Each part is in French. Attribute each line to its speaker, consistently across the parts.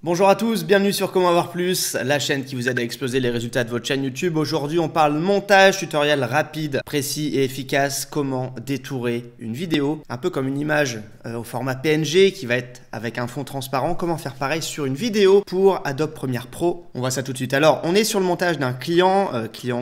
Speaker 1: Bonjour à tous, bienvenue sur Comment avoir plus, la chaîne qui vous aide à exploser les résultats de votre chaîne YouTube. Aujourd'hui, on parle montage, tutoriel rapide, précis et efficace, comment détourer une vidéo, un peu comme une image au format PNG qui va être avec un fond transparent, comment faire pareil sur une vidéo pour Adobe Premiere Pro. On voit ça tout de suite. Alors, on est sur le montage d'un client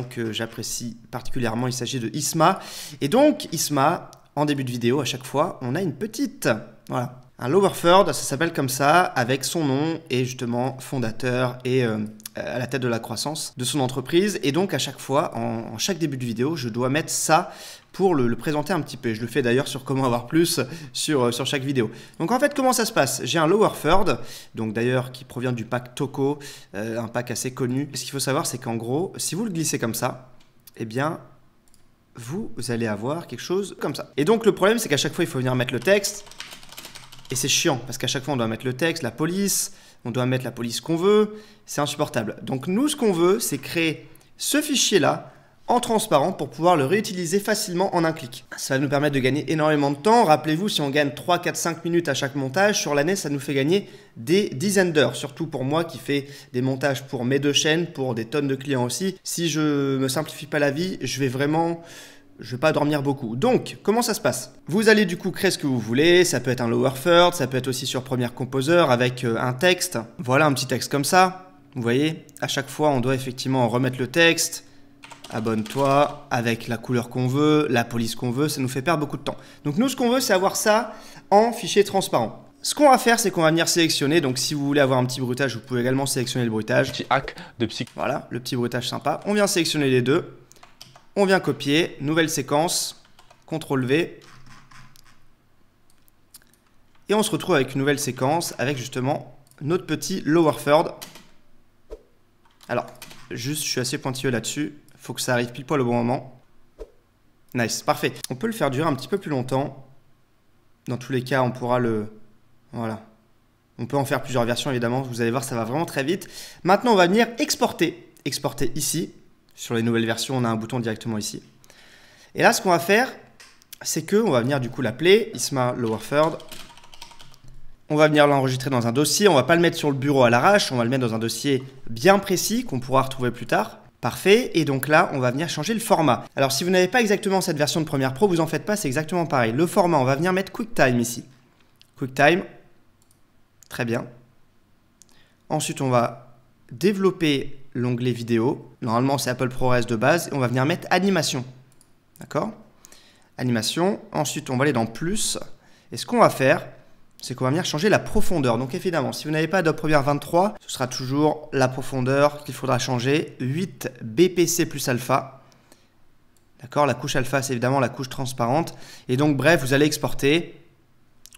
Speaker 1: que j'apprécie particulièrement, il s'agit de Isma. Et donc, Isma, en début de vidéo, à chaque fois, on a une petite, voilà, un lower third, ça s'appelle comme ça, avec son nom et justement fondateur et à la tête de la croissance de son entreprise. Et donc à chaque fois, en chaque début de vidéo, je dois mettre ça pour le présenter un petit peu. Je le fais d'ailleurs sur Comment avoir plus sur chaque vidéo. Donc en fait, comment ça se passe? J'ai un lower third, donc d'ailleurs qui provient du pack Toco, un pack assez connu. Ce qu'il faut savoir, c'est qu'en gros, si vous le glissez comme ça, eh bien, vous allez avoir quelque chose comme ça. Et donc le problème, c'est qu'à chaque fois, il faut venir mettre le texte. Et c'est chiant, parce qu'à chaque fois, on doit mettre le texte, la police, on doit mettre la police qu'on veut, c'est insupportable. Donc nous, ce qu'on veut, c'est créer ce fichier-là en transparent pour pouvoir le réutiliser facilement en un clic. Ça va nous permettre de gagner énormément de temps. Rappelez-vous, si on gagne 3, 4, 5 minutes à chaque montage, sur l'année, ça nous fait gagner des dizaines d'heures. Surtout pour moi qui fais des montages pour mes deux chaînes, pour des tonnes de clients aussi. Si je me simplifie pas la vie, je vais pas dormir beaucoup. Donc, comment ça se passe? Vous allez du coup créer ce que vous voulez. Ça peut être un lower third, ça peut être aussi sur Premiere Composer avec un texte. Voilà, un petit texte comme ça. Vous voyez, à chaque fois, on doit effectivement remettre le texte. Abonne-toi avec la couleur qu'on veut, la police qu'on veut. Ça nous fait perdre beaucoup de temps. Donc, nous, ce qu'on veut, c'est avoir ça en fichier transparent. Ce qu'on va faire, c'est qu'on va venir sélectionner. Donc, si vous voulez avoir un petit bruitage, vous pouvez également sélectionner le bruitage.
Speaker 2: Petit hack de psy.
Speaker 1: Voilà, le petit bruitage sympa. On vient sélectionner les deux. On vient copier, nouvelle séquence, CTRL V. Et on se retrouve avec une nouvelle séquence avec justement notre petit lower third. Alors, juste, je suis assez pointilleux là-dessus. Il faut que ça arrive pile poil au bon moment. Nice, parfait. On peut le faire durer un petit peu plus longtemps. Dans tous les cas, on pourra le... Voilà. On peut en faire plusieurs versions, évidemment. Vous allez voir, ça va vraiment très vite. Maintenant, on va venir exporter. Exporter ici. Sur les nouvelles versions, on a un bouton directement ici. Et là, ce qu'on va faire, c'est qu'on va venir du coup l'appeler Isma Lower Third. On va venir l'enregistrer dans un dossier. On ne va pas le mettre sur le bureau à l'arrache. On va le mettre dans un dossier bien précis qu'on pourra retrouver plus tard. Parfait. Et donc là, on va venir changer le format. Alors, si vous n'avez pas exactement cette version de Premiere Pro, vous en faites pas. C'est exactement pareil. Le format, on va venir mettre QuickTime ici. QuickTime. Très bien. Ensuite, on va développer l'onglet vidéo. Normalement, c'est Apple ProRes de base. Et on va venir mettre animation. D'accord? Animation. Ensuite, on va aller dans plus. Et ce qu'on va faire, c'est qu'on va venir changer la profondeur. Donc, évidemment, si vous n'avez pas Adobe Premiere 23, ce sera toujours la profondeur qu'il faudra changer. 8 BPC plus alpha. D'accord? La couche alpha, c'est évidemment la couche transparente. Et donc, bref, vous allez exporter.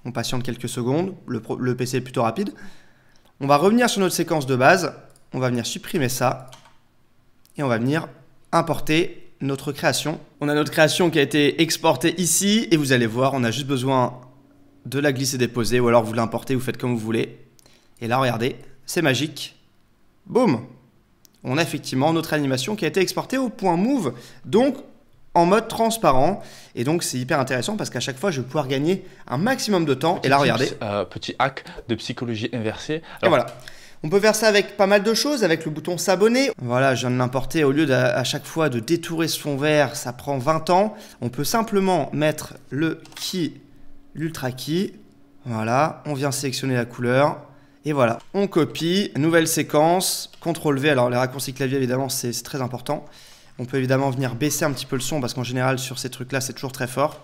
Speaker 1: On patiente quelques secondes. Le PC est plutôt rapide. On va revenir sur notre séquence de base. On va venir supprimer ça et on va venir importer notre création. On a notre création qui a été exportée ici et vous allez voir, on a juste besoin de la glisser-déposer ou alors vous l'importez, vous faites comme vous voulez. Et là, regardez, c'est magique. Boum! On a effectivement notre animation qui a été exportée au point Move, donc en mode transparent. Et donc, c'est hyper intéressant parce qu'à chaque fois, je vais pouvoir gagner un maximum de temps. Et là, regardez.
Speaker 2: Petit hack de psychologie inversée.
Speaker 1: Alors, et voilà. On peut faire ça avec pas mal de choses, avec le bouton s'abonner. Voilà, je viens de l'importer. Au lieu à chaque fois de détourer ce fond vert, ça prend 20 ans. On peut simplement mettre le key, l'ultra key. Voilà, on vient sélectionner la couleur. Et voilà, on copie, nouvelle séquence, CTRL V. Alors les raccourcis clavier, évidemment, c'est très important. On peut évidemment venir baisser un petit peu le son parce qu'en général, sur ces trucs-là, c'est toujours très fort.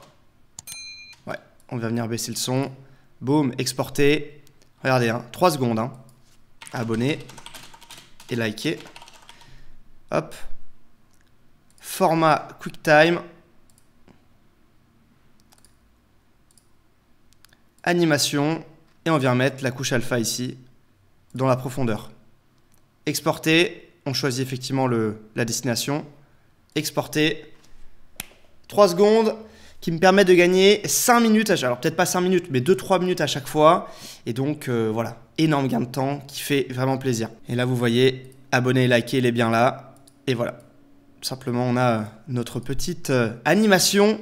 Speaker 1: Ouais, on va venir baisser le son. Boum, exporter. Regardez, hein, 3 secondes, hein. Abonner et liker. Hop. Format QuickTime. Animation. Et on vient mettre la couche alpha ici dans la profondeur. Exporter. On choisit effectivement la destination. Exporter. 3 secondes qui me permet de gagner 5 minutes. Alors peut-être pas 5 minutes, mais 2-3 minutes à chaque fois. Et donc voilà. Énorme gain de temps qui fait vraiment plaisir. Et là, vous voyez, abonner et liker, il est bien là. Et voilà. Tout simplement, on a notre petite animation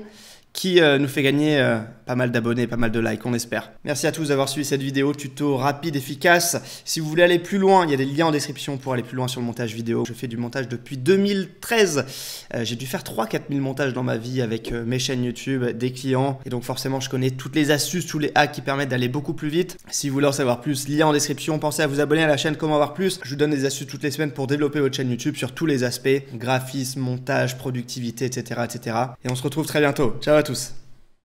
Speaker 1: qui nous fait gagner pas mal d'abonnés, pas mal de likes, on espère. Merci à tous d'avoir suivi cette vidéo, tuto rapide, efficace. Si vous voulez aller plus loin, il y a des liens en description pour aller plus loin sur le montage vidéo. Je fais du montage depuis 2013. J'ai dû faire 3-4 000 montages dans ma vie avec mes chaînes YouTube, des clients. Et donc forcément, je connais toutes les astuces, tous les hacks qui permettent d'aller beaucoup plus vite. Si vous voulez en savoir plus, lien en description. Pensez à vous abonner à la chaîne Comment avoir plus. Je vous donne des astuces toutes les semaines pour développer votre chaîne YouTube sur tous les aspects. Graphisme, montage, productivité, etc., etc. Et on se retrouve très bientôt. Ciao à tous.